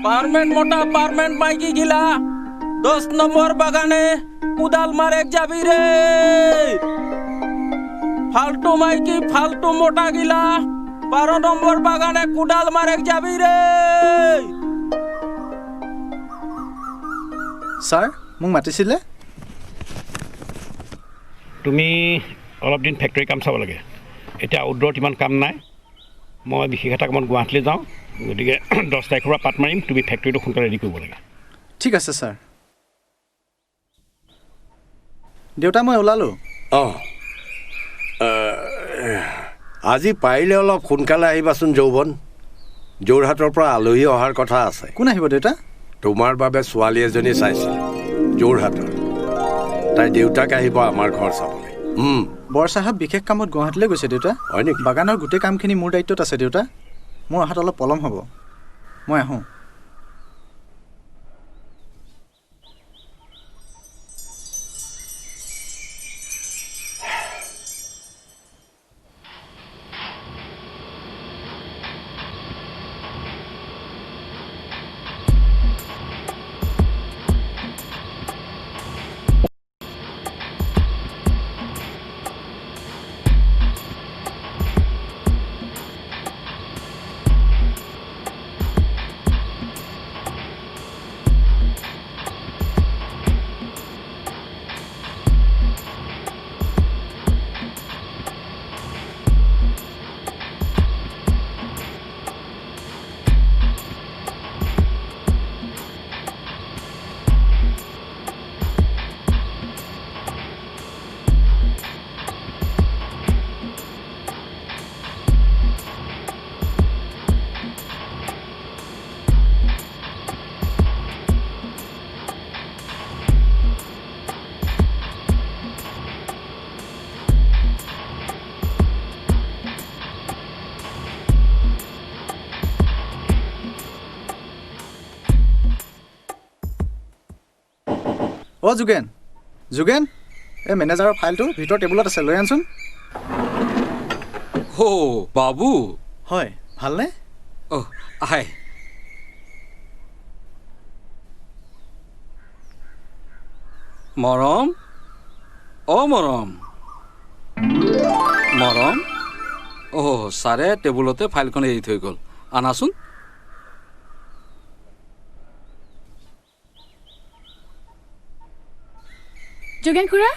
পারমেন্ট মোটা পারমেন্ট মাইকি গিলা 10 নম্বর বাগানে কুদাল মারে যাবি রে। ফালতু মাইকি ফালতু মোটা গিলা 12 নম্বর বাগানে কুদাল মারে যাবি রে। স্যার মোক মাতিছিলে? তুমি অলপ দিন ফেক্টৰী কাম চাব লাগে। এতিয়া আউটডোৰত ইমান কাম নাই, মই বিশেষ এটা কামত গুৱাহাটীলৈ যাওঁ, গতিকে 10 তাৰিখৰ পৰা পাত মাৰিম। তুমি ফেক্টৰীটো সোনকালে ৰেডি কৰিব লাগে। ঠিক আছে ছাৰ। দেউতা মই ওলালোঁ। আজি পাৰিলে অলপ সোনকালে আহিবাচোন যৌৱন। যোৰহাটৰ পৰা আলহী অহাৰ কথা আছে। কোন আহিব দেউতা? তোমাৰ বাবে ছোৱালী এজনী চাইছিল যোৰহাটৰ। তাই দেউতাক আহিব আমাৰ ঘৰ চাবলৈ। বৰ চাহাব বিশেষ কামত গুৱাহাটীলৈ গৈছে দেউতা। হয় নেকি? বাগানৰ গোটেই কামখিনি মোৰ দায়িত্বত আছে দেউতা। মোৰ অহাত অলপ পলম হ'ব, মই আহোঁ। যোগেন, যোগেন, এই মেনেজাৰৰ ফাইলটো ভিতৰ টেবুলত আছে, লৈ আনচোন। বাবু। হয়, ভালনে? আহে। মৰম, মৰম, মৰম। ছাৰে টেবুলতে ফাইলখন এৰি থৈ গ'ল, আনাচোন। যোগেন খুৰা,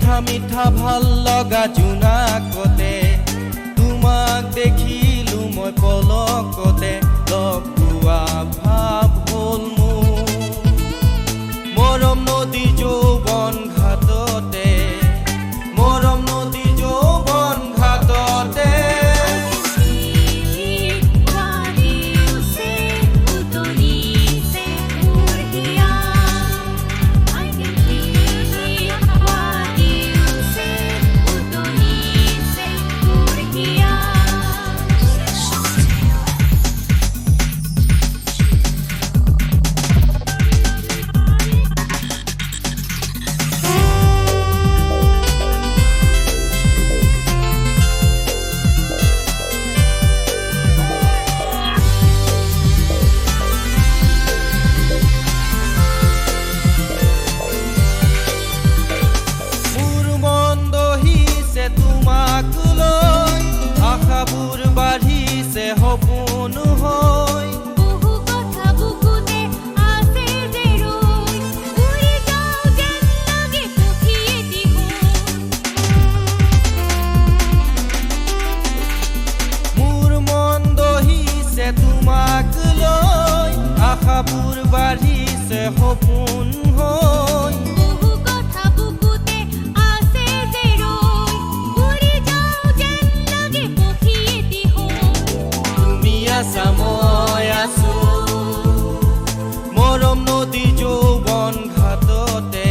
মিঠা মিঠা ভাল লগা জোনাকতে তোমাক দেখিলো মই পলকতে লগ পোৱা ভাৱ হ'ল মোৰ মৰম নদী যৌৱন ঘাটতে মৰম নদী যৌৱন ঘাটতে আশাবোৰ বাঢ়িছে সপোন হৈ বহু কথা বুকুতে আছে যে ৰৈ উৰি যাওঁ যেন লাগে পক্ষী এটি হৈ তুমি আছা মই আছো মৰম নদী যৌৱন ঘাটতে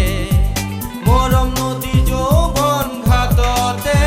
মৰম নদী যৌৱন ঘাটতে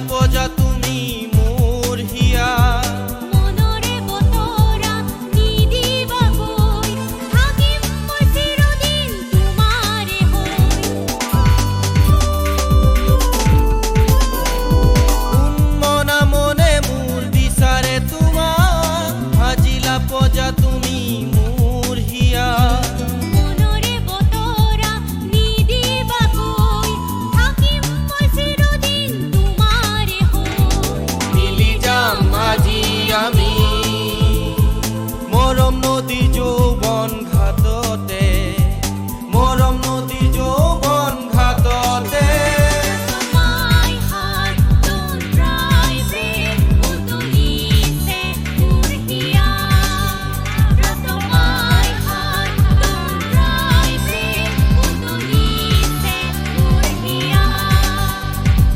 পজা তুমি মোৰ হিয়া মনৰে বতৰা নিদিবা গৈ থাকিম মই চিৰদিন তোমাৰে হৈ মনা মনে মোৰ বিচাৰে তোমাক ভাজিলা পজা তুমি মোৰ হিয়া মৰম নদী যৌৱন ঘাটতে মৰম নদী যৌৱন ঘাটতে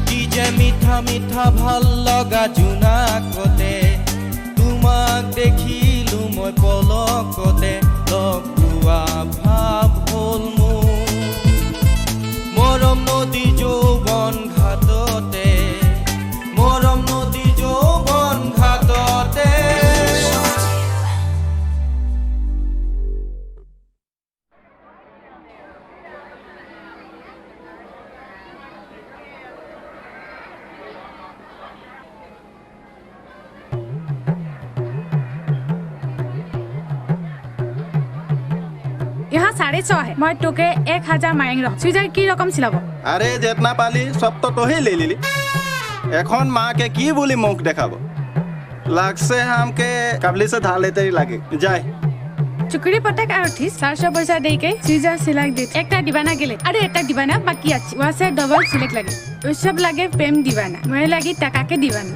কি যে মিঠা মিঠা ভাল লগা জোনাকতে তোমাক দেখিলো মই পলকতে লগ পোৱা ভাৱ হ'ল মোৰ মৰম নদী যৌৱন ঘাটতে মৰম নদী যৌৱন ঘাটতে यहाँ 650 है मैं तोके 1000 मांग रहा स्वीटर की रकम सिलाबो अरे जितना पाली सब तो तोही ले लिली एखन माँ के की बोली मुख देखाबो लाग से हमके कबली से धार लेते ही लागे जाए चुकड़ी पटक और थी 400 पैसा दे के स्वीटर सिलेक्ट दे एक दीवाना गेले अरे एक दीवाना बाकी अच्छी वहाँ से डबल सिलेक्ट लगे उस सब लगे प्रेम दीवाना मैं लगी टका के दीवाना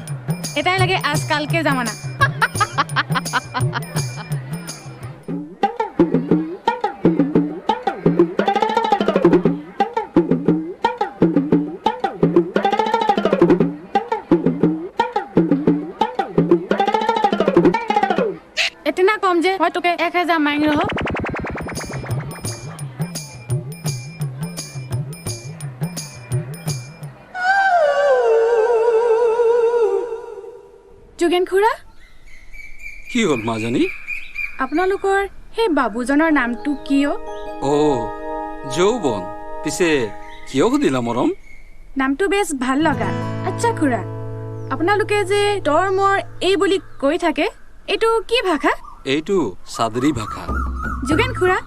एटाई लगे आजकल के जमाना আপোনালোকে 1000 মাইন ৰহ যোগেন খুৰা কি হ'ল মাজনী আপোনালোকৰ সেই বাবুজনৰ নামটো কিয় যৌৱন পিছে কিয় সুধিলা মৰম নামটো বেছ ভাল লগা আচ্ছা খুৰা আপোনালোকে যে তৰ মৰ এই বুলি কৈ থাকে এইটো কি ভাষা এইটো সাদৰী ভাষা যোগেন খুৰা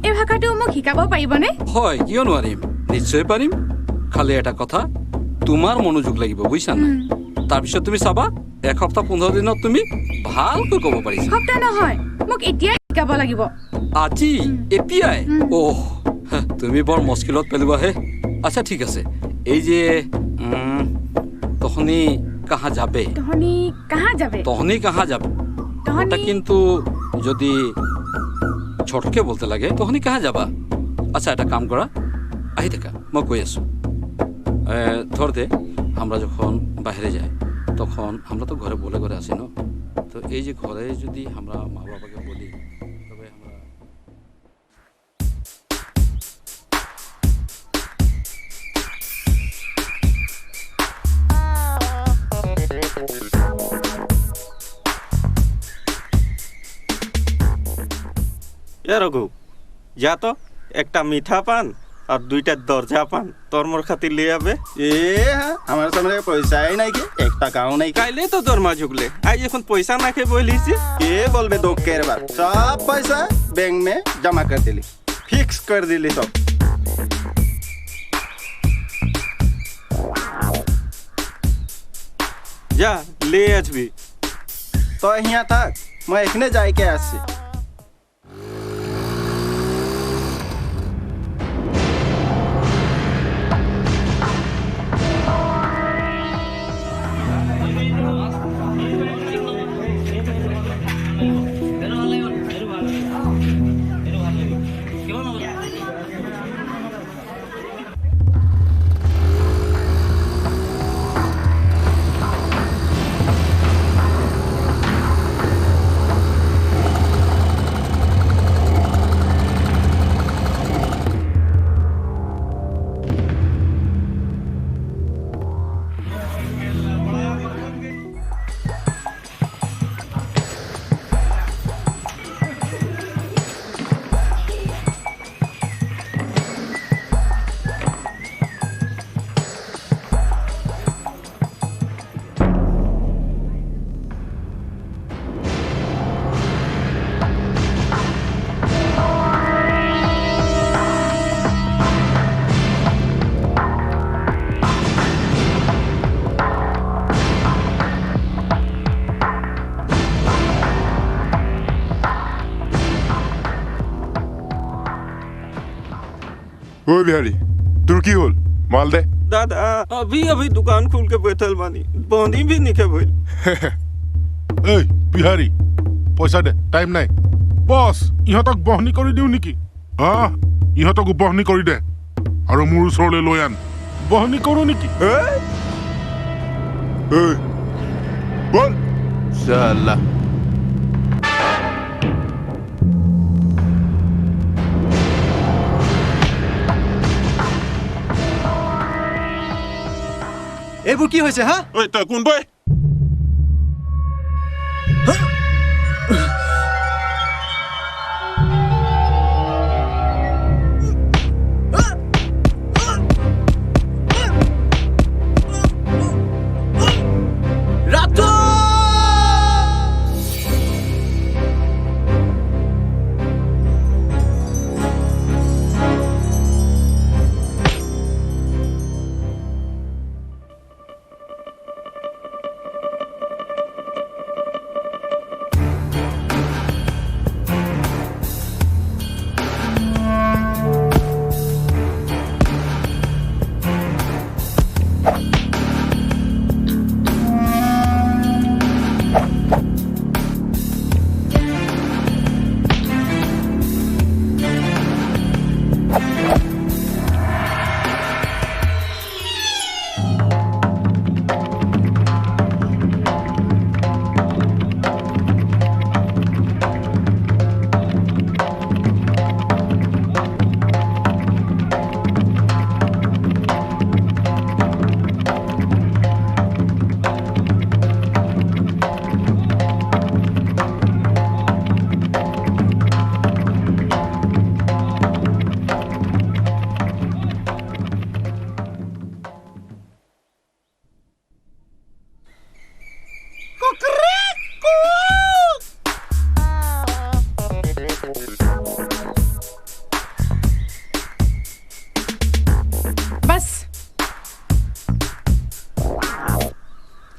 এই ভাষাটো মোক শিকাব পাৰিবনে হয় কিয় নোৱাৰিম নিশ্চয় পাৰিম খালি এটা কথা তোমাৰ মনোযোগ লাগিব বুজিছা না তাৰপিছত তুমি চাবা এসপ্তাহ 15 দিনত তুমি ভালকৈ ক'ব পাৰিছা সপ্তাহ নহয় মোক এতিয়াই শিকাব লাগিব আজি এতিয়াই তুমি বৰ মুস্কিলত পেলোৱা হে আচ্ছা ঠিক আছে এই যে তহনি কাহা যাবে তহনি কাহা যাবে ওটা কিন্তু যদি ছোটকে বলতে লাগে তহনি কাহা যাবা আচ্ছা এটা কাম করা আহি থাকা মই কৈ আছো ধর দে আমরা যখন বাইরে যাই তখন আমরা তো ঘরে বলে ঘরে আসি না তো এই যে ঘরে যদি আমরা মা বাবাকে বলি তবে আমরা रघु जा तो एक मीठा पान और 2टा दर्जा पान तोर मोर खातिर ले आबे हमारे सामने पैसा ही नहीं के 1 টাকাও नहीं काइले तो दरमा झुकले आज এখন पैसा ना के बोलिसी के बोलबे दो केर बात सब पैसा बैंक में जमा कर दिली फिक्स कर दिली सब जा ले आजबी तो यहाँ तक मैं एखने जाए के आसी ओए बिहारी तुर की होल माल दे दादा अभी अभी दुकान खोल के बैठल बानी बंदी भी निके भइल ए बिहारी पैसा दे टाइम নাই বস ইহতক বহনি কৰি দিও নেকি ইহতক বহনি কৰি দে আৰু মোৰ ওচৰলৈ লৈ আন বহনি কৰো নেকি বল সালা এইবোৰ কি হৈছে হা ঐ তই কোন বই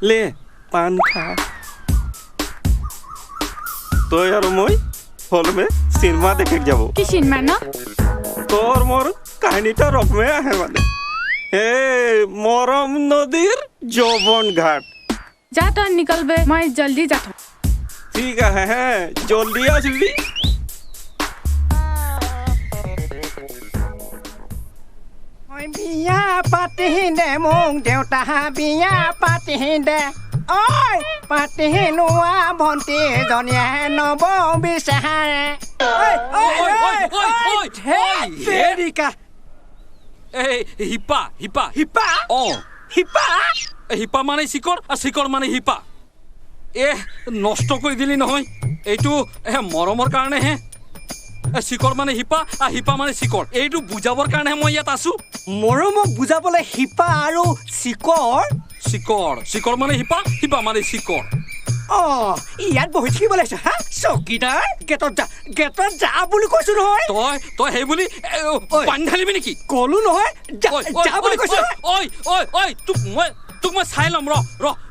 লে পান খা তই আৰু মই হলমে চিনেমা দেখি যাব কি চিনেমা ন তোর মোর কাহিনীটা রকমে আহে মানে হে মরম নদীর যৌবন ঘাট যা তই নিকলবে মই জলদি যাম ঠিক আছে হ্যাঁ জলদি আসবি বিয়া পাতি দে মোক দেউতা বিয়া পাতি দে ঐ পাতি নোৱা ভণ্টি এজনীয়ে নব বিচাৰে এই হিপা হিপা হিপা অ হিপা হিপা মানে শিকড় আৰ শিকড় মানে হিপা নষ্ট কৰে দিলি নহয় এইটো মৰমৰ কাৰণেহে শিকড় মানে হিপা আৰ হিপা মানে শিকড় এইটো বুজাবৰ কাৰণেহে মই ইয়াত আছো মৰমক বুজাবলৈ হিপা আৰু চিকৰ শিকড় শিকড় মানে হিপা হিপা মানে শিকড় ইয়াত বহি থাকিব লাগিছে হা চকীদাৰ গেটত যা বুলি কৈছো নহয় তই সেই বুলি পানী ঢালিবি নেকি কলো নহয় যা বুলি কৈছো ঐ তোক মই চাই ল'ম ৰ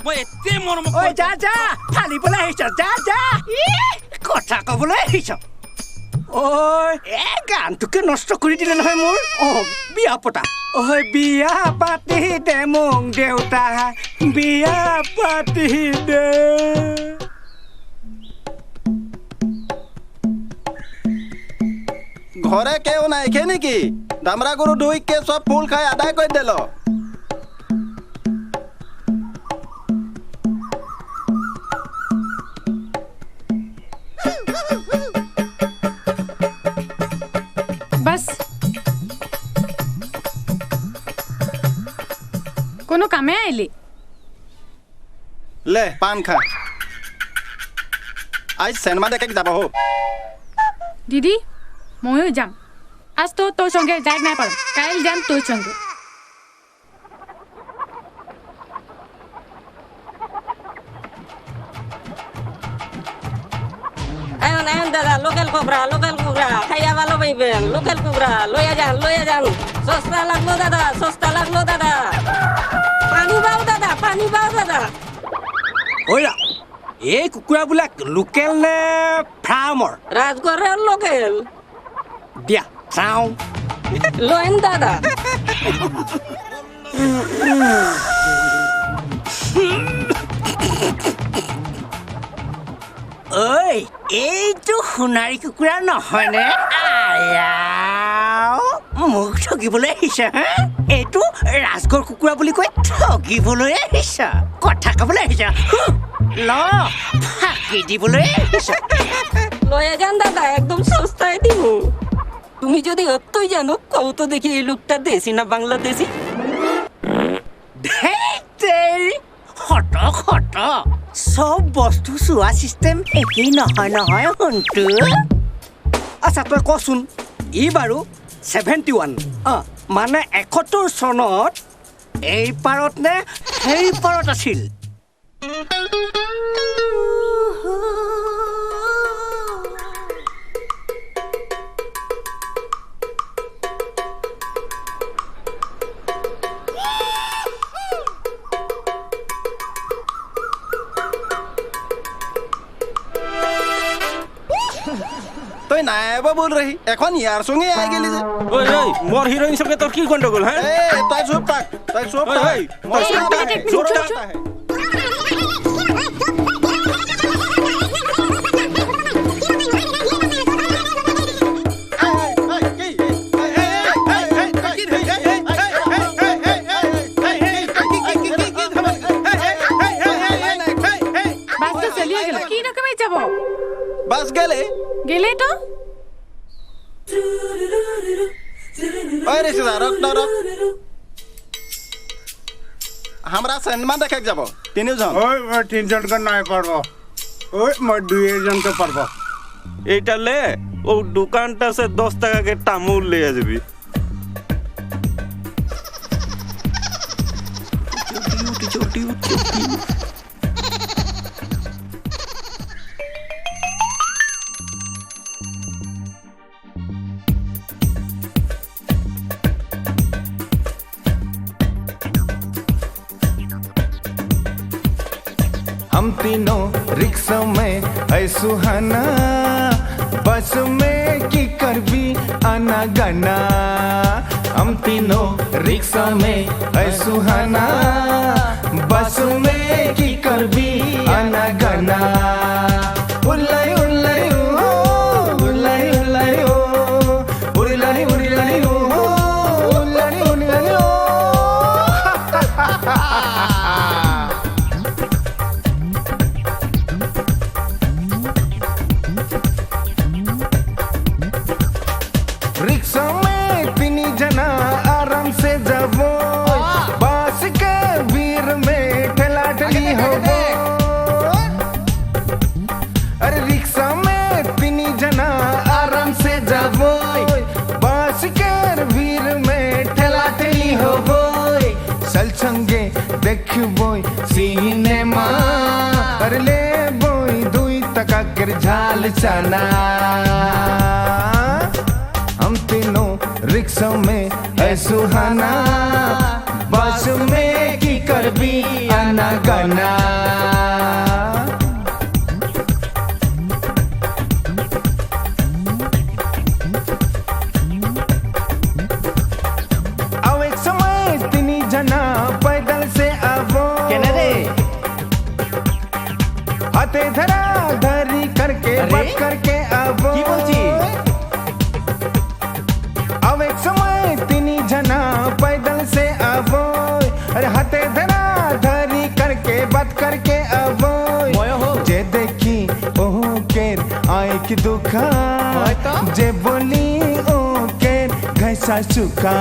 মই এতে মৰমক ঐ যা ফালিবলৈ আহিছ যা কথা ক'বলৈ আহিছ ঐ গানটোকে নষ্ট কৰি দিলে নহয় মোৰ বিয়া পতা ঐ বিয়া পাতি দে মোক দেউতা বিয়া পাতি দে ঘরে কেউ নাই খে নেকি দামৰা গৰু দুইকে সব ফুল খাই আদায় কৰি দিল বাস কোনো কামে আহিলি লে পান খা আজ সিনেমা দেখে যাব হো দিদি ময়ো যাম আজ তো তোর সঙ্গে যাই না পারো কাইল যাম তোর সঙ্গে আয়ন দাদা লোকাল কোবরা খাইয়া ভালো পাইবেন লোকাল কোবরা লইয়া যান সস্তা লাগলো দাদা পানি বাও দাদা ওইরা এই কুকুৰাবিলাক লোকেল নে ফাৰ্মৰ ৰাজগড়েৰ লোকেল দিয়া চাওঁ লয়েন দাদা ঐ এইটো সোণাৰী কুকুৰা নহয়নে আয়াও মোক ঠগিবলৈ আহিছে হা এইটো ৰাজগড় কুকুৰা বুলি কৈ ঠগিবলৈ আহিছ কথা ক'বলৈ আহিছ ল ফাঁকি দিবলৈ আহিছ লয়ে যান দাদা একদম সস্তায় দিব তুমি যদি অতই জানো কও তো দেখি এই লোকটা দেশি না বাংলাদেশি হট চব বস্তু চোৱা চিষ্টেম একেই নহয় শুনটো আচ্ছা তই কচোন ই বাৰু 71 মানে 71 চনত এই পাৰত নে সেই পাৰত আছিল তই নাইব বল ৰহি এখন ইয়াৰ সঙ্গে আই গেলি যে ওই মোর হিরোইন সঙ্গে তোর কি গন্ডগোল হ্যাঁ তই চুপ থাক মোর চুপটা হে বাস গেলে তো ওই ঋষিদা রক আমরা সিনেমা দেখে যাব তিনজন ওই তিনজনকে নাই পারবো ওই মই দুইজনকে পারবো এইটা লে ও দোকানটা সে 10 টাকাকে তামুল লিয়ে যাবি জলদি हम तीनों रिक्शा में है सुहाना बस में की करबी आना गाना हम तीनों रिक्शा में है सुहाना बस में की करबी आना गाना उल्लाई उल्लाई ओ उल्लाई उल्लाई ओ उल्लाई उल्लाई ओ उल्लाई उल्लाई ओ रिक्शा में तीन जना आराम से जाबो बस के भीड़ में ठेला ठेली होबो अरे रिक्शा में तीन जना आराम से जाबो बस के भीड़ में ठेला ठेली होबो चल संगे देखबो सिनेमा अरे ले बोई दुई टका के झाल चना हम तीनों रिक्शा में है सुहाना बस में की करबी आना गाना अब एक समय तीन जना पैदल से आवो हाथे धरा धरी करके बात करके आवो अब एक समय तीन जना पैदल से आवो अरे हाथे धरा धरी करके बात करके आवो जे देखी ओह केर आए की दुखा जे बोली ओ केर घैसा चुका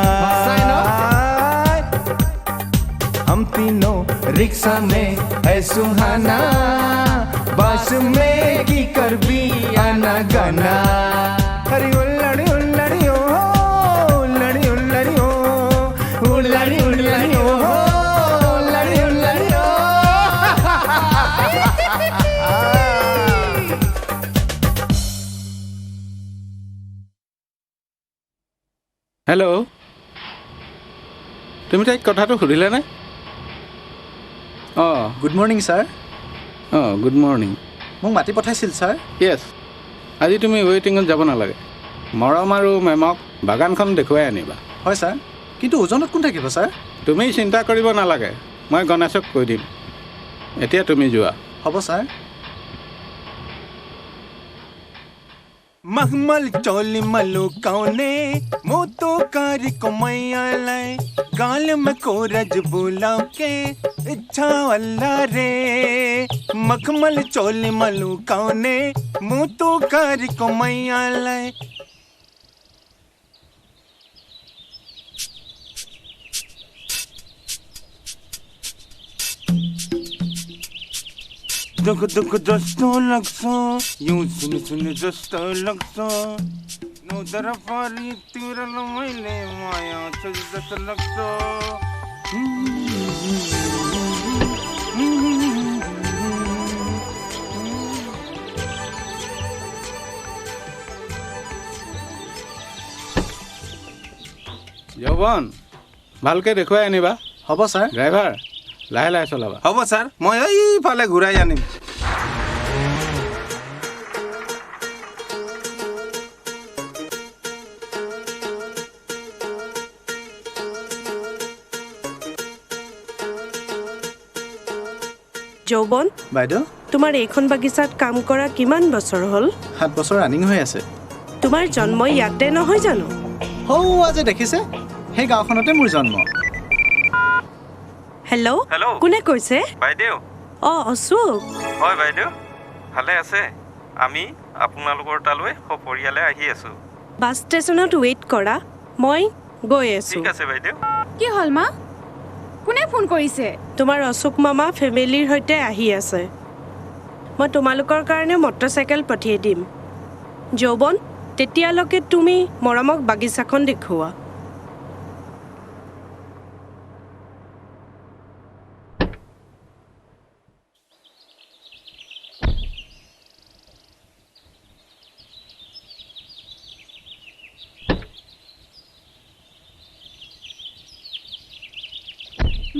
हम तीनों रिक्शा में है सुहाना बस में की करबी आना गाना अरे उल्लड़ी उल्लड़ी ओ उल्लड़ी उल्लड़ी ओ उल्लड़ी उल्लड़ी ओ उल्लड़ी उल्लड़ी ओ हेलो তুমি তাইক কথাটো সুধিলে নে good morning sir good morning মোক মাতি পঠাইছিল ছাৰ য়েছ আজি তুমি ৱেইটিঙত যাব নালাগে মৰম আৰু মেমক বাগানখন দেখুৱাই আনিবা হয় ছাৰ কিন্তু ওজনত কোন থাকিব ছাৰ তুমি চিন্তা কৰিব নালাগে মই গণেশক কৈ দিম এতিয়া তুমি যোৱা হ'ব ছাৰ मखमल चोली मलू कौने मोतो कारी को मैया लाए गाल में कोरज बुला के इच्छा अल्लाह रे मखमल चोली मलू कौने मोतो कारी को मैया लाए दुख दुख दोस्तों लगसो यूं सुन सुन दोस्तों लगसो नो दरफारी तीरल मैले माया छजत लगसो যৌৱন ভালকৈ দেখুৱাই আনিবা হ'ব ছাৰ ড্ৰাইভাৰ লাহে লাহে চলাবা হ'ব ছাৰ মই এইফালে ঘূৰাই আনিম যৌৱন বাইদেউ তোমাৰ এইখন বাগিচাত কাম কৰা কিমান বছৰ হ'ল 7 বছৰ ৰানিং হৈ আছে তোমাৰ জন্ম ইয়াতে নহয় জানো হৌ আজি দেখিছে সেই গাঁওখনতে মোৰ জন্ম হেল্ল' কোনে কৈছে বাইদেউ অশোক হয় বাইদেউ ভালে আছে আমি আপোনালোকৰ তালৈ সপৰিয়ালে আহি আছো বাছ ষ্টেচনত ৱেইট কৰা মই গৈ আছো ঠিক আছে বাইদেউ কি হ'ল মা কোনে ফোন কৰিছে তোমাৰ অশোক মামা ফেমিলিৰ সৈতে আহি আছে মই তোমালোকৰ কাৰণে মটৰচাইকেল পঠিয়াই দিম যৌৱন তেতিয়ালৈকে তুমি মৰমক বাগিচাখন দেখুওৱা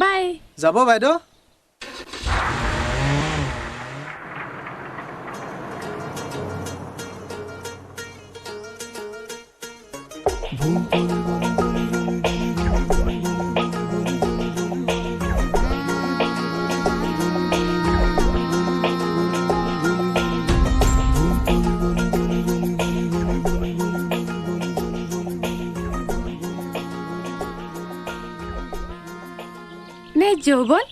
বাই যাব বাইদেউ नहीं যৌবন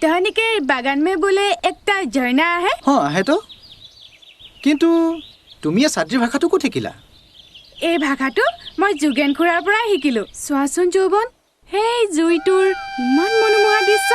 तहनी के बागान में बोले एक झरना है। हाँ है तो किंतु তুমি এই ছাত্ৰী ভাষাটো ক'ত শিকিলা? এই ভাষাটো মই যোগেন খুৰাৰ পৰা শিকিলো। চোৱাচোন যৌবন, সেই জুইটোৰ ইমান মনোমোহা দৃশ্য।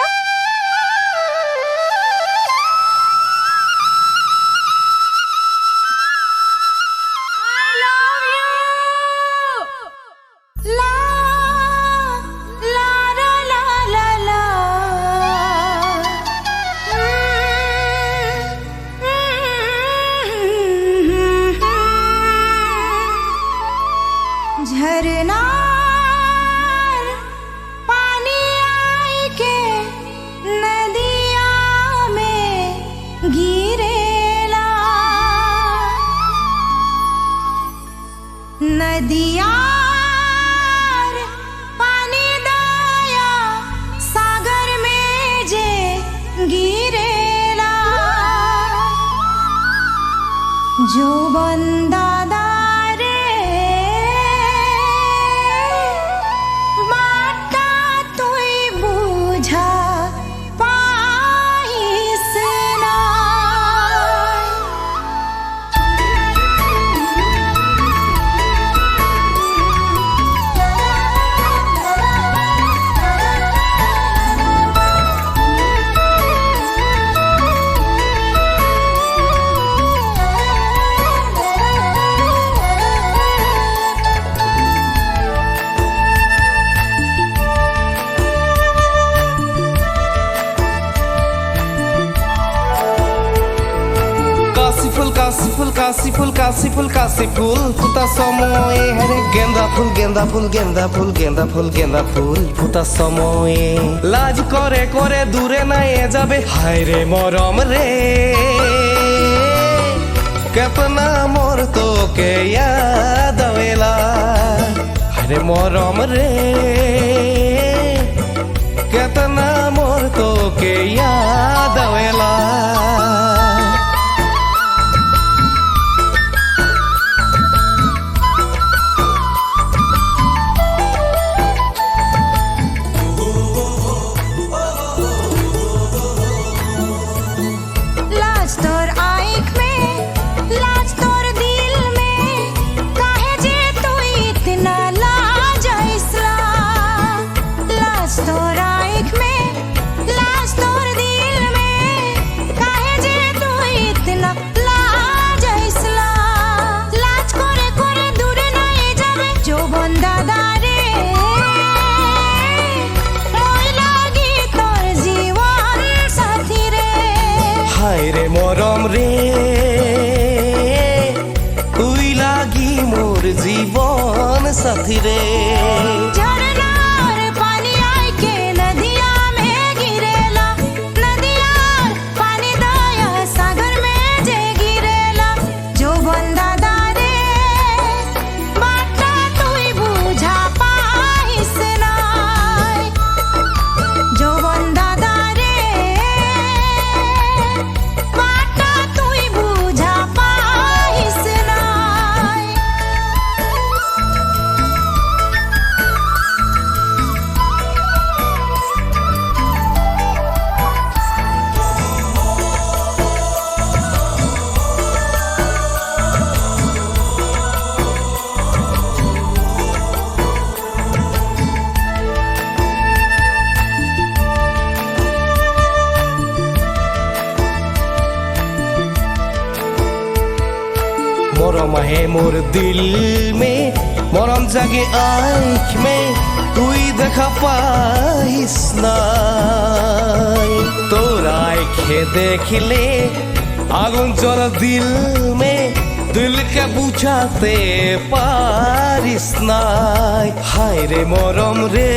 काशी फूल फुटा समय हरे गेंदा फूल फुटा समय लाज करे करे दूरे नाए जाबे हाय रे मरम रे केतना मोर तो के याद आवेला हाय रे मरम रे केतना मोर तो के याद आवेला मरम रे तुई लागी मोर जीवन साथी रे मरम है मोर दिल में मरम जागे आँख में तुई देखा पाइस नाई तोर आँखे देखले आगुन जल दिल में दिल के बुझाते पारिस नाई हाय रे मरम रे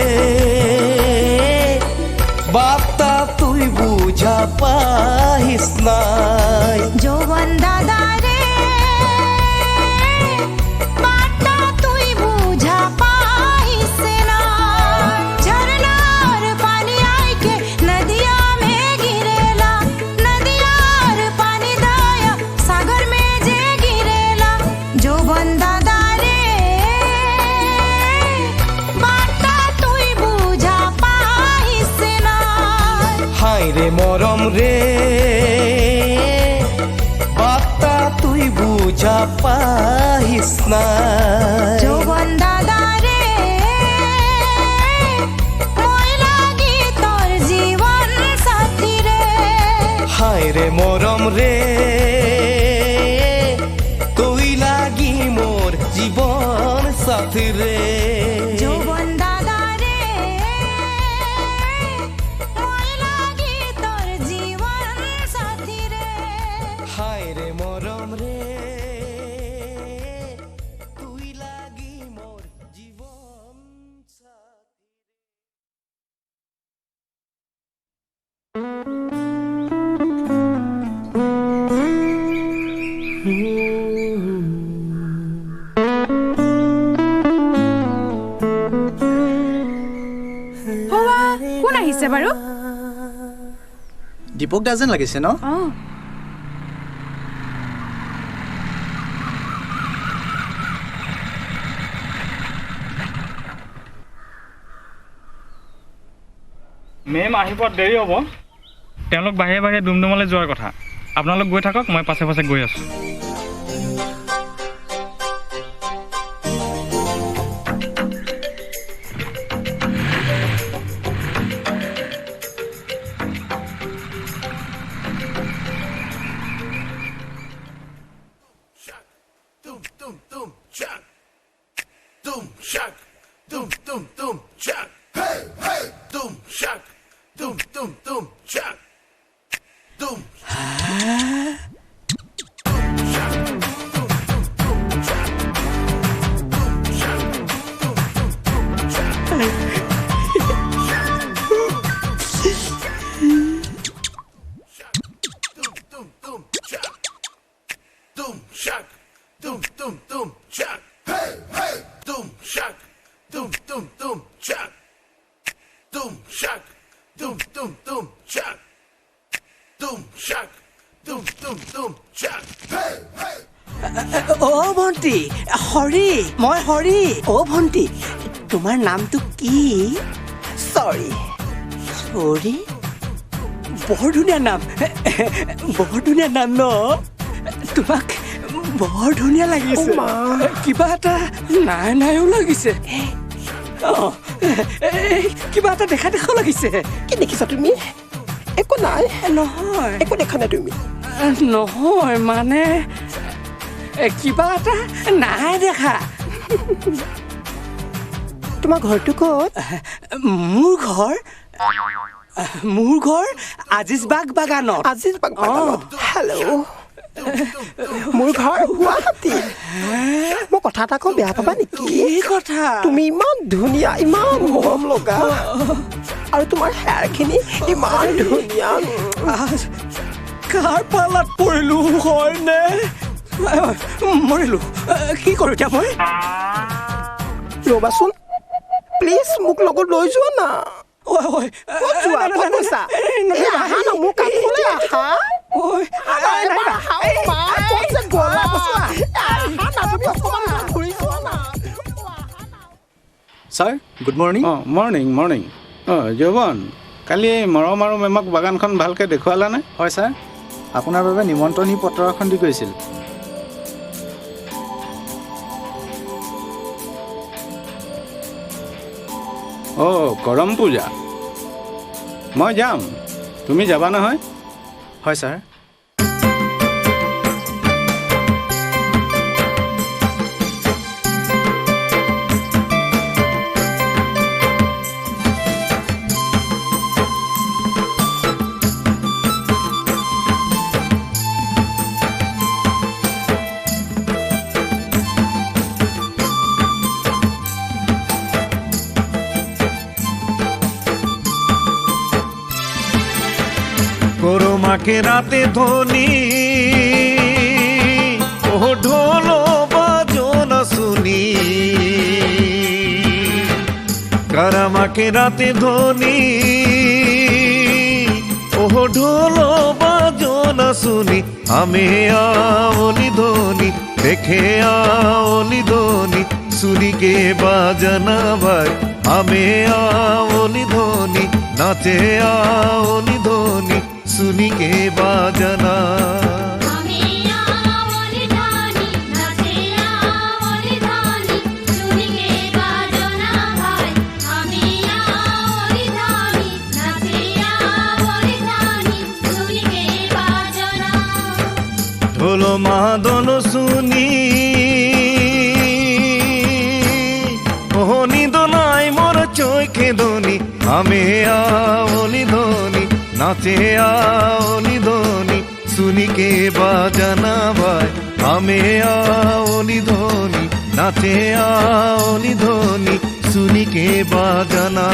बाता तुई बुझा पाइस नाई जौवन दादा रे बाता तुई बुझा पा রে বার্তা তুই বুঝা পাইস না যৌবন দাদা রে মই লাগি তোর জীবন সাথী রে হায় রে মরম রে তুই লাগি মোর জীবন সাথী রে যৌবন দাদা রে মই লাগি তোর জীবন সাথী রে হায় রে মরম রে তুই লাগি মোর জীবন সাথী কোন আহিছে বাৰু দীপক দা যেন লাগিছে ন মেম আহিব দেৰি হ'ব তেওঁলোক বাহিৰে বাহিৰে ডুমডুমলৈ যোৱাৰ কথা আপোনালোক গৈ থাকক মই পাছে পাছে গৈ আছোঁ অ' ভণ্টি হৰি মই হৰি অ' ভণ্টি তোমাৰ নামটো কি চৰি বৰ ধুনীয়া নাম ন তোমাক বৰ ধুনীয়া লাগিছে কিবা এটা নাইও লাগিছে কিবা এটা দেখা লাগিছে কি দেখিছা তুমি একো নাই নহয় একো দেখা নাই তুমি নহয় মানে কিবা এটা নাই দেখা তোমাৰ ঘৰটো ক'ত মোৰ ঘৰ আজিজবাগ বাগানত হেল্ল' মোৰ ঘৰ গুৱাহাটী মই কথা এটা কওঁ বেয়া পাবা নেকি কথা তুমি ইমান ধুনীয়া ইমান মৰম লগা আৰু তোমাৰ হেয়াৰখিনি ইমান ধুনীয়া কাৰ পালাত পৰিলো হয়নে মৰিলো কি কৰো এতিয়া মই ৰ'বাচোন প্লিজ মোক লগত লৈ যোৱা না ছাৰ গুড মৰ্ণিং মৰ্ণিং যৌৱন কালি মৰম আৰু মেমক বাগানখন ভালকৈ দেখুৱালানে হয় ছাৰ আপোনাৰ বাবে নিমন্ত্ৰণী পত্ৰ এখন দি গৈছিল কৰম পূজা মই যাম তুমি যাবা নহয় হয় ছাৰ মাকে রাতে ধ্বনি ও ঢোল বাজন শুনি কারা মাকে রাতে ধ্বনি ও ঢোল বাজন শুনি আমি আওলি ধ্বনি দেখে আওলি ধ্বনি सुनी के बाजना भाई हमें आओ निधोनी नाचे आओ निधोनी सुनी के बाजना ঢোল মাদল শুনি ওহনি দোনাই মোর চোখে দনি আমি আওলি ধনি নাচে আওলি ধনি শুনি কে বাজানা ভাই আমি আওলি ধনি নাচে আওলি ধনি শুনি কে বাজানা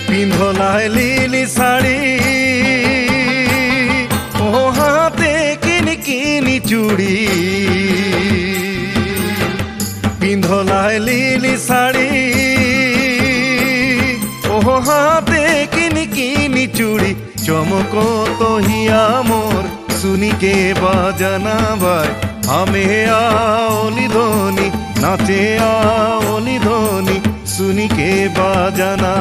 পিন্ধলাই লিলি শাড়ি ও হাতে কিনি কিনি চুড়ি পিন্ধলাই লিলি শাড়ি ও হাতে কিনি কিনি চুড়ি চমক তহিয়া মোর শুনি কে বাজানা ভাই আমি আওলি ধনি নাচে আওলি ধনি শুনি কে বাজানা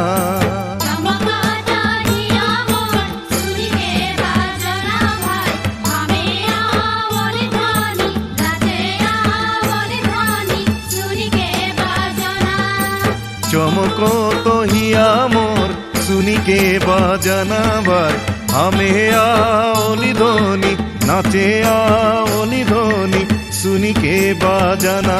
চমক তহিয়া মোর শুনি কে বাজানা ভাই আমি আওলি ধনি নাচে আওলি ধনি শুনি কে বাজানা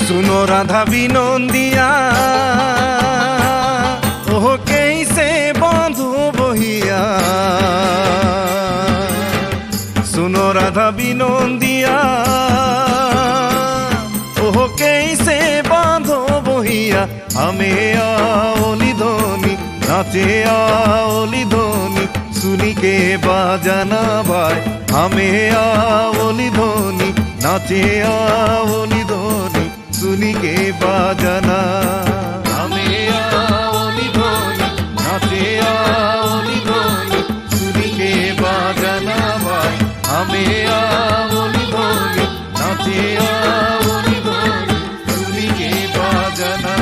सुनो राधा बिनंदिया ओह कैसे बांधो बहिया सुनो राधा बिनंदिया ओह कैसे बांधो बहिया हमें आओली धोनी नाचे आओली धोनी सुनी के बाजाना भाई हमें आओली धोनी नाचे आओली धोनी सुनी के बाजाना हमें आओली धोनी नाचे आओली धोनी सुनी के बाजाना भाई हमें आओली धोनी नाचे आओली धोनी सुनी के बाजाना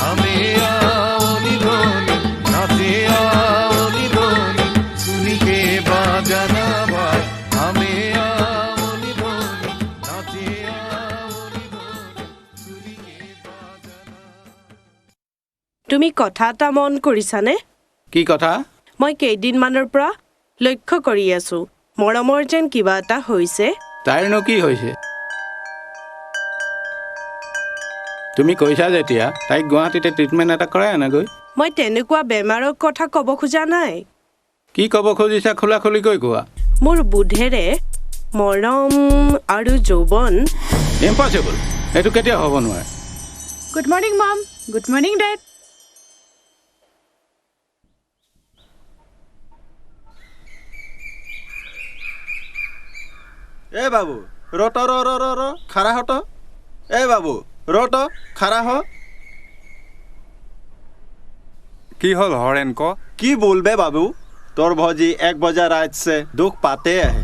हमें आओली धोनी नाचे आओली धोनी सुनी के बाजाना भाई हमें आओली धोनी नाचे তুমি কথা এটা মন কৰিছানে কি কথা মই কেইদিনমানৰ পৰা লক্ষ্য কৰি আছো মৰমৰ যেন কিবা এটা হৈছে তাইৰনো কি হৈছে তুমি কৈছা যেতিয়া তাইক গুৱাহাটীতে ট্ৰিটমেণ্ট এটা কৰাই আনাগৈ মই তেনেকুৱা বেমাৰৰ কথা ক'ব খোজা নাই কি ক'ব খুজিছা খোলা খুলিকৈ কোৱা মোৰ বুধেৰে মৰম আৰু যৌৱন ইম্পচিবল এইটো কেতিয়া হ'ব নোৱাৰে good morning mom good morning dead ए बाबू रोट रो रो रो रो खड़ा हटो ए बाबू रोट खड़ा हो की हल हरेन को की बोलबे बाबू तोर भौजी 1 बजे रात से दुख पाते है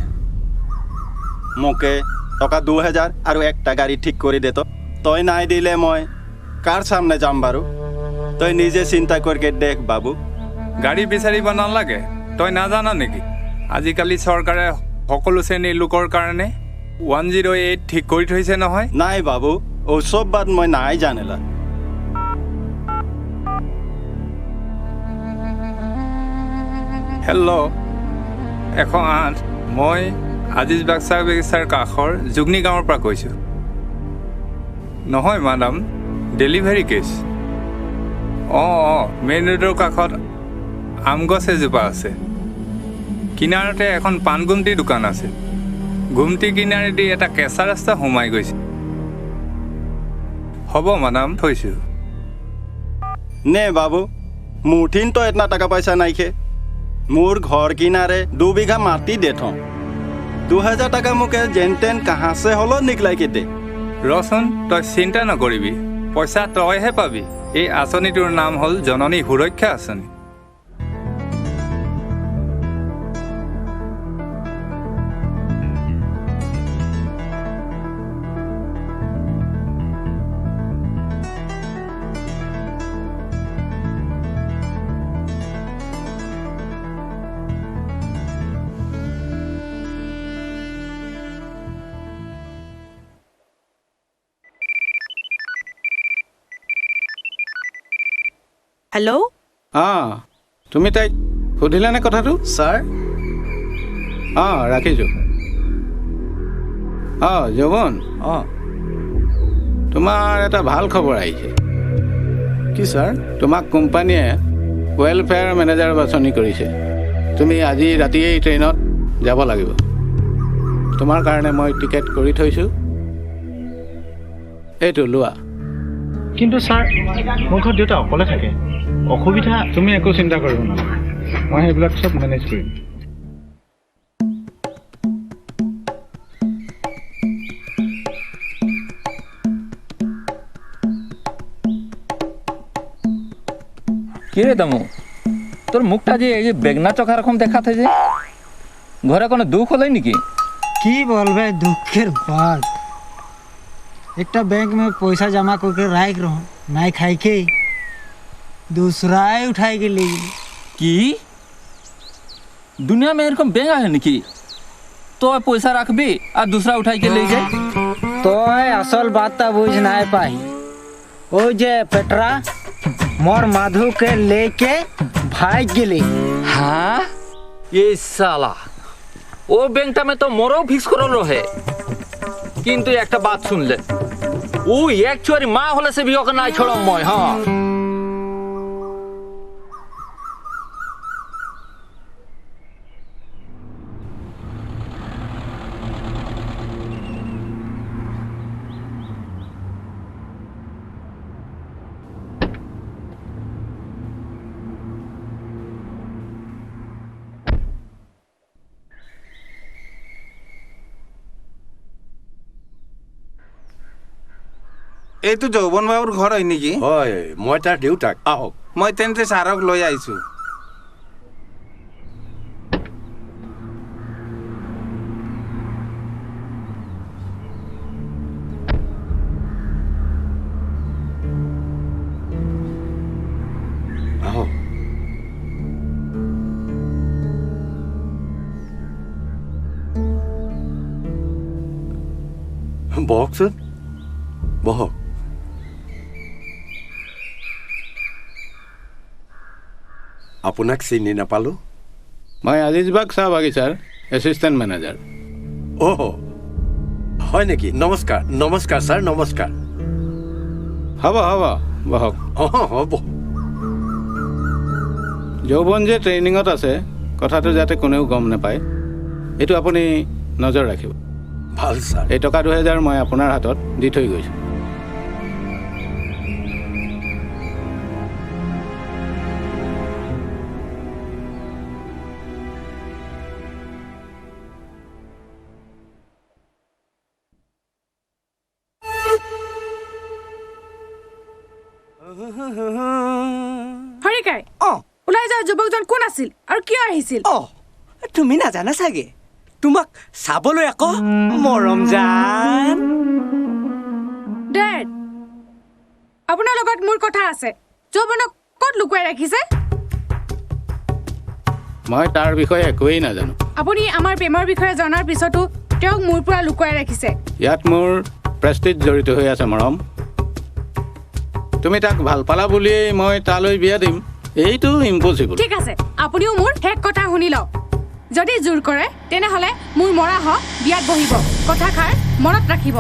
मोके टका 2000 और एकटा गाड़ी ठीक कर दे तो तय नाई दिले मैं कार सामने जाम बारू तय निजे चिंता करके देख बाबू गाड़ी बिचारिब नालागे तय नाजाना नेকি আজিকালি চৰকাৰে সকলো শ্ৰেণীৰ লোকৰ কাৰণে 108 ঠিক কৰি থৈছে নহয়? নাই বাবু, ওচব বাদ মই নাই জানিলা। হেল্ল' 108, মই আজিজ বাগিচাৰ কাষৰ জুগনি গাঁৱৰ পৰা কৈছোঁ। নহয় মাডাম, ডেলিভাৰী কেছ। অঁ মেইন ৰোডৰ কাষত আম গছ এজোপা আছে। কিনাৰতে এখন পাণ গুমটিৰ দোকান আছে। গুমটি কিনাৰেদি এটা কেঁচা ৰাস্তা সোমাই গৈছে। হ'ব মাডাম, থৈছোঁ। নে বাবু, মুঠিন তো এটনা টাকা পয়সা নাইকে। মোর ঘর কিনারে 2 বিঘা মাটি দে থ। 2000 টাকা মোকে যেন তেন কাহা সে হলো নিকলাই কে দে। ৰচোন, তই চিন্তা নকৰিবি, পইচা তইহে পাবি। এই আঁচনিটোৰ নাম হ'ল জননী সুৰক্ষা আঁচনি। হেল্ল'? অঁ, তুমি তাইক সুধিলানে কথাটো? ছাৰ অঁ, ৰাখিছোঁ। অঁ, যৌৱন, অঁ তোমাৰ এটা ভাল খবৰ আহিছে। কি ছাৰ? তোমাক কোম্পানীয়ে ৱেলফেয়াৰ মেনেজাৰ বাছনি কৰিছে। তুমি আজি ৰাতিয়েই ট্ৰেইনত যাব লাগিব। তোমাৰ কাৰণে মই টিকেট কৰি থৈছোঁ। এইটো লোৱা। কিন্তু ছাৰ, মোৰ ঘৰত দেউতা অকলে থাকে। অসুবিধা তুমি একো চিন্তা কৰিব নালাগে, মই সেইবিলাক চব মেনেজ কৰিম। কি রে দামু, তোর মুখটা যে এই যে বেগনা চোখা রকম দেখাতে যে, ঘরে কোনো দুঃখ হলো নাকি? কি বলবে দুঃখের बात। একটা बैंक में पैसा जमा करके रख रहा नहीं खाई के दूसरा उठाई के ले गई। কি दुनिया में এরকম ব্যাংক আছে নাকি? তো পয়সা রাখবি আর दूसरा उठाई के ले जाए? तो असल बात ता बुझ नहीं पाई। ओ जे पेटरा मोर माधु के लेके भाग गेली। हाँ, ये साला ও ব্যাংকটা में तो मोरो फिक्स করল রহে। কিন্তু একটা বাত শুনলে, ও একচুয়ালি মা হলে সে বিয়ে না ছড়ম মই। হ্যাঁ, এইটো যৌৱন বাবুৰ ঘৰ হয় নেকি? হয়, মই তাৰ দেউতাক। আহক। মই তেন্তে ছাৰক লৈ আহিছোঁ। আহক। বহকচোন, বহক। আপোনাক চিনি নাপালোঁ। মই আজিজবাগ চাহ বাগিচাৰ এছিষ্টেণ্ট মেনেজাৰ। অহ, হয় নেকি? নমস্কাৰ। নমস্কাৰ ছাৰ, নমস্কাৰ। হ'ব হ'ব, বহক। অঁ হ'ব। যৌৱন যে ট্ৰেইনিঙত আছে, কথাটো যাতে কোনেও গম নাপায়, এইটো আপুনি নজৰ ৰাখিব। ভাল ছাৰ। এই টকা 2000 মই আপোনাৰ হাতত দি থৈ গৈছোঁ। হৰিকাই, ওলাই যোৱা যুৱকজন কোন আছিল আৰু কিয় আহিছিল? তুমি নাজানা চাগে, তোমাক চাবলৈ আকৌ মৰম জান। ডেড, আপোনাৰ লগত মোৰ কথা আছে। যৌৱনক ক'ত লুকুৱাই ৰাখিছে? মই তাৰ বিষয়ে একোৱেই নাজানো। আপুনি আমাৰ প্ৰেমৰ বিষয়ে জনাৰ পিছতো তেওঁক মোৰ পৰা লুকুৱাই ৰাখিছে। ইয়াত মোৰ প্ৰেষ্টিজ জড়িত হৈ আছে মৰম। তুমি তাক ভাল পালা বুলিয়েই মই তালৈ বিয়া দিম, এইটো ইম্পচিবল। ঠিক আছে, আপুনিও মোৰ শেষ কথা শুনি লওক। যদি জোৰ কৰে তেনেহ'লে মোৰ মৰা হওক বিয়াত বহিব। কথাষাৰ মনত ৰাখিব।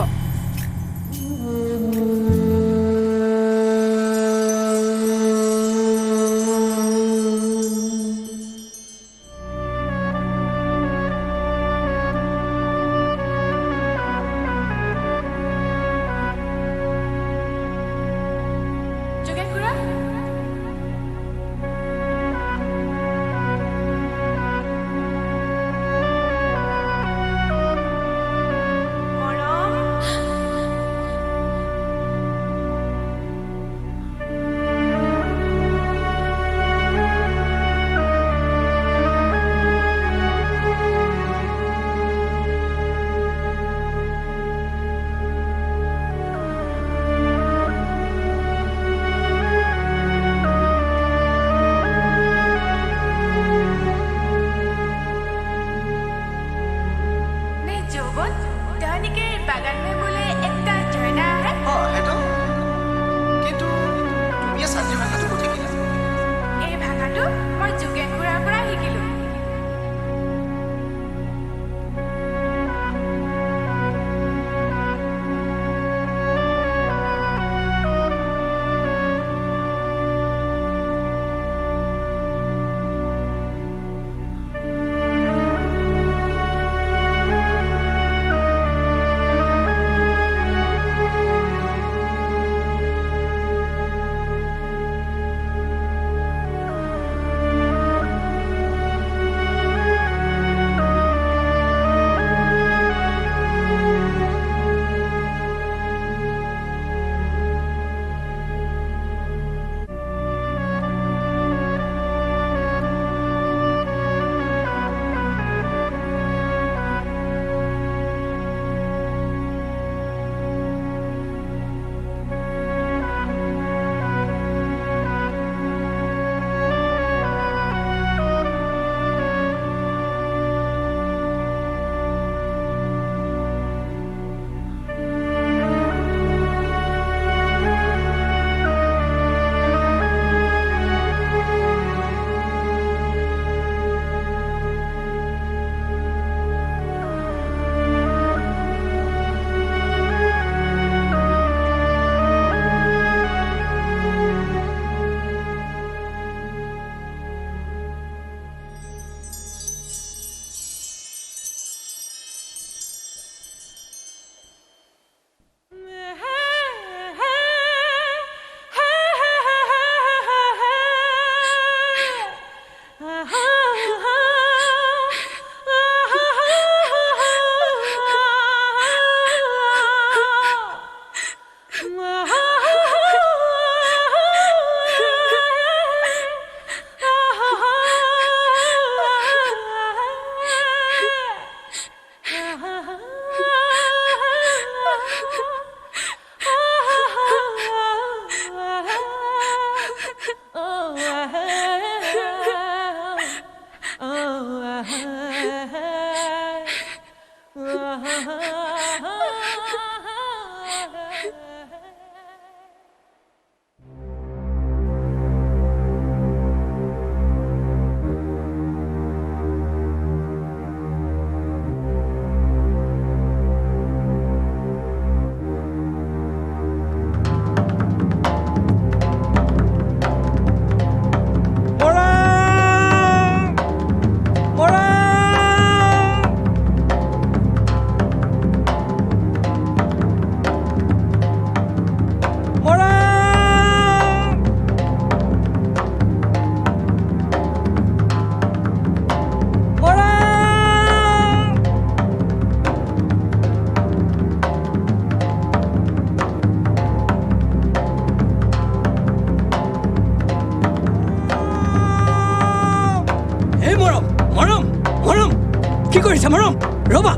কি কৰিছা মৰম? ৰবা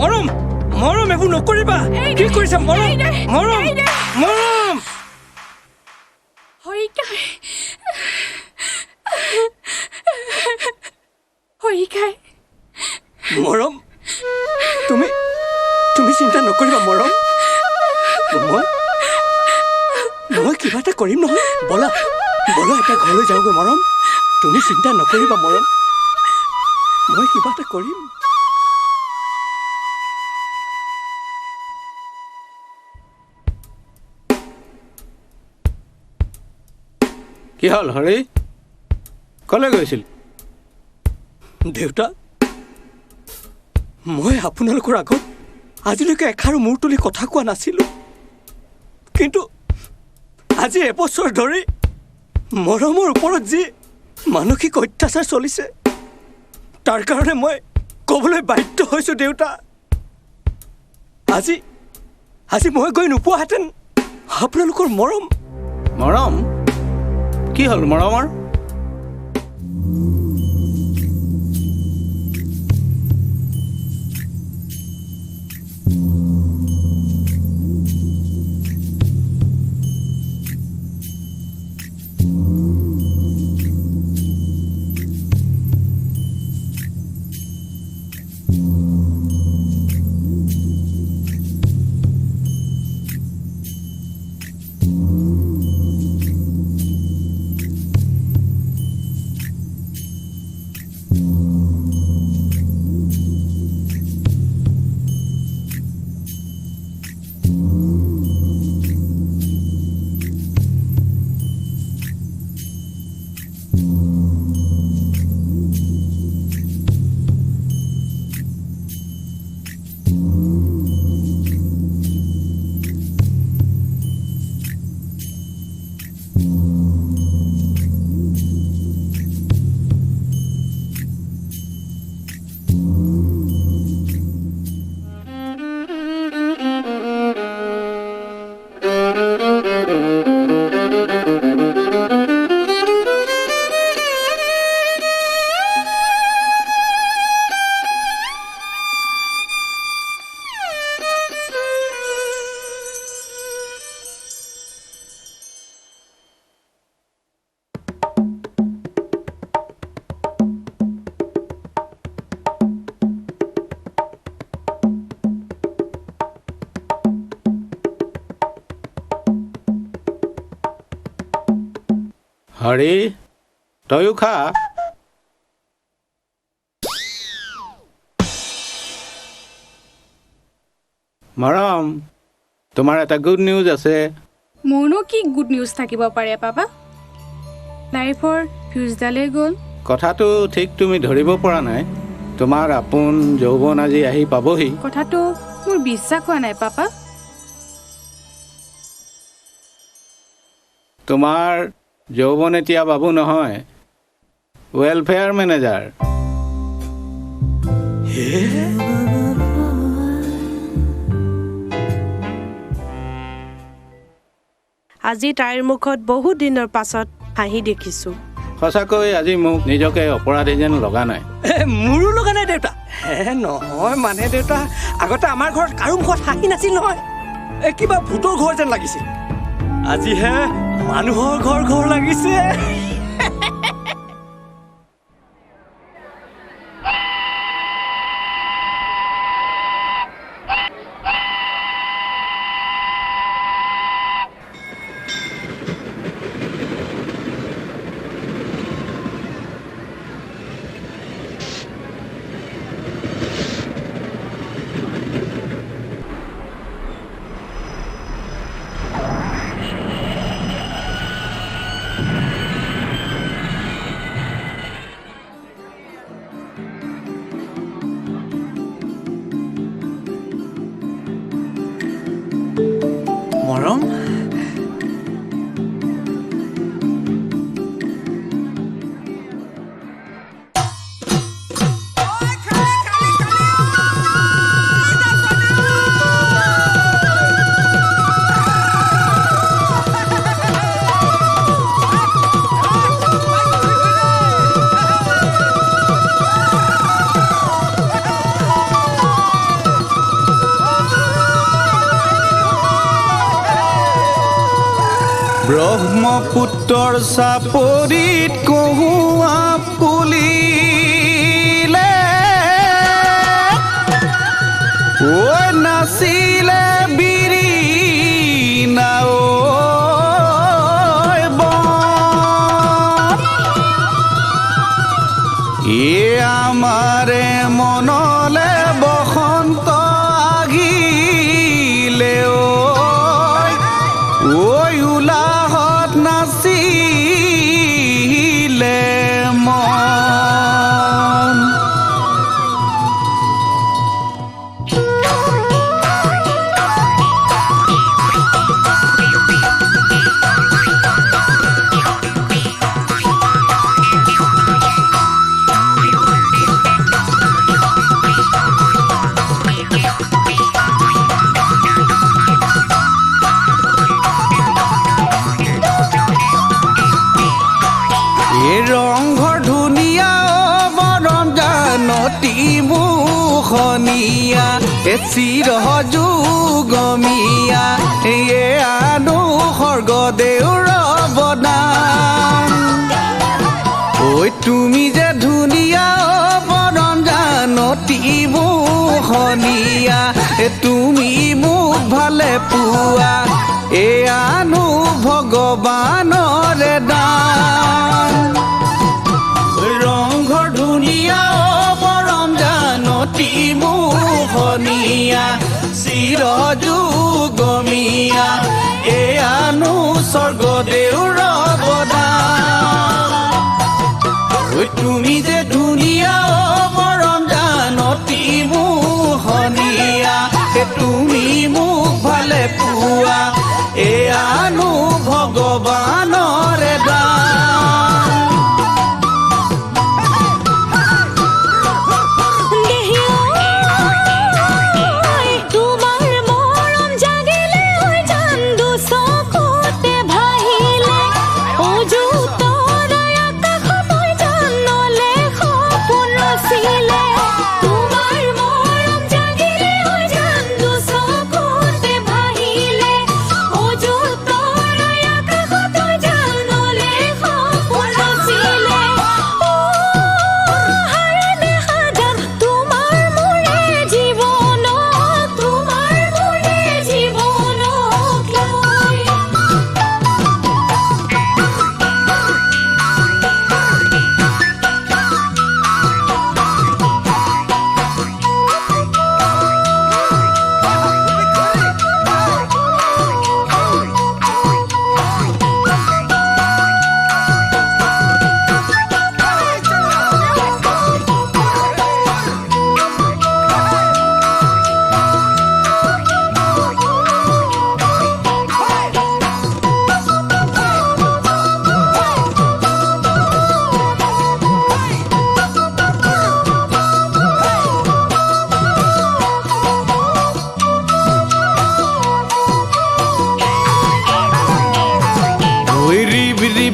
মৰম, মৰম একো নকৰিবা। কি কৰিছা মৰম? মৰম, মৰম। মৰম তুমি মই কিবা এটা কৰিম নহয়। বলা বলা এটা ঘৰলৈ যাওঁগৈ মৰম। তুমি চিন্তা নকৰিবা মৰম, মই কিবা এটা কৰিম। কি হ'ল হৰি, ক'লৈ গৈছিল? দেউতা, মই আপোনালোকৰ আগত আজিলৈকে এষাৰো মূৰ তুলি কথা কোৱা নাছিলোঁ, কিন্তু আজি এবছৰ ধৰি মৰমৰ ওপৰত যি মানসিক অত্যাচাৰ চলিছে তাৰ কাৰণে মই ক'বলৈ বাধ্য হৈছোঁ দেউতা। আজি আজি মই গৈ নোপোৱাহেঁতেন আপোনালোকৰ মৰম। মৰম? কি হ'ল মৰমৰ? হৰি, তয়ো খা। মৰম, তোমাৰ এটা গুড নিউজ আছে। মোৰনো কি গুড নিউজ থাকিব পাৰে পাপা? লাইফৰ ফিউজডালেই গ'ল। কথাটো ঠিক তুমি ধৰিব পৰা নাই। তোমাৰ আপোন যৌৱন আজি আহি পাবহি। কথাটো মোৰ বিশ্বাস হোৱা নাই পাপা। তোমাৰ যৌৱন এতিয়া বাবু নহয়, ৱেলফেয়াৰ মেনেজাৰ। আজি তাইৰ মুখত বহুত দিনৰ পাছত হাঁহি দেখিছোঁ। সঁচাকৈ আজি মোক নিজকে অপৰাধী যেন লগা নাই। মোৰো লগা নাই দেউতা। নহয় মানে দেউতা, আগতে আমাৰ ঘৰত কাৰো মুখত হাঁহি নাছিল নহয়। কিবা ভূতৰ ঘৰ যেন লাগিছিল। আজিহে মানুহৰ ঘৰ ঘৰ লাগিছে। মৰম, ব্ৰহ্মপুত্ৰৰ চাপৰিত কহুৱা ফুলিলে, ঐ নাচিলে বিৰি চিৰ যুগমীয়া এয়ে আনো স্বৰ্গদেউৰ অৱদান ঐ তুমি যে ধুনীয়া বৰণ জানতী মোহনীয়া তুমি মোক ভালে পোৱা এয়ানো ভগৱানৰে দান ৰংঘৰ ধুনীয়া বৰণ জানতী মোহনীয়া চিৰ যুগমীয়া এয়ানো স্বৰ্গদেউৰ অৱদান তুমি যে ধুনীয়া বৰণ জানতী মোহনীয়া তুমি মোক ভালে পোৱা এয়ানো ভগৱানৰে দান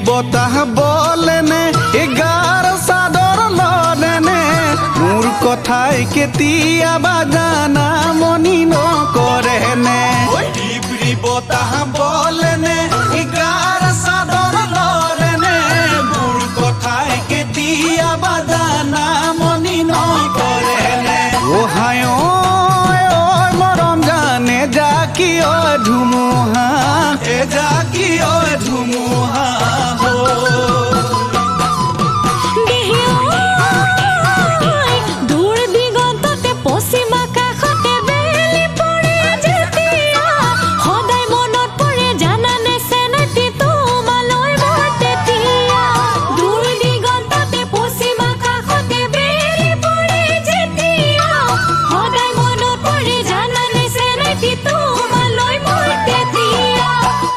বতাহ বলেনে এগাৰ চাদৰ ললেনে মোৰ কথাই কেতিয়াবা জানা মনি নকৰেনে বতাহ বলেনে এগাৰ চাদৰ ললেনে মোৰ কথাই কেতিয়াবা জানা মনি নকৰেনে হায় মৰম জানে জাকি ধুমুহা এ জাকি ধুমুহা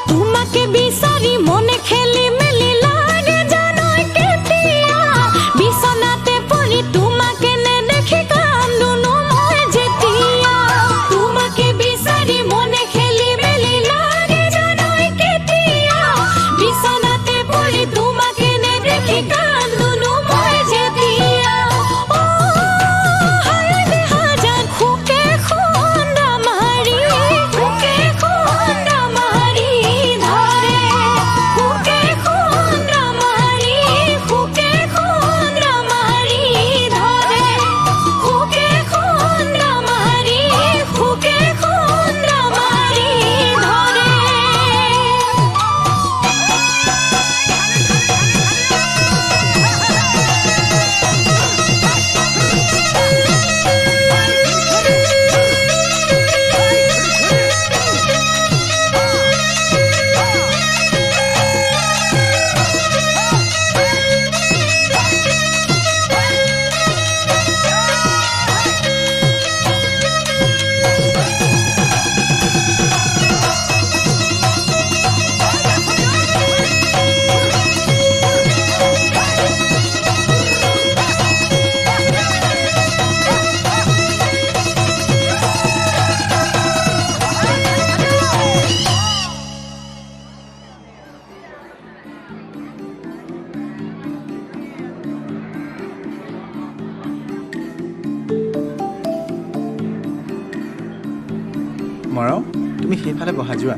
তোমাকে বিচাৰি মনে খেলি মেলি লাগে তুমি সেইফালে বহা যোৱা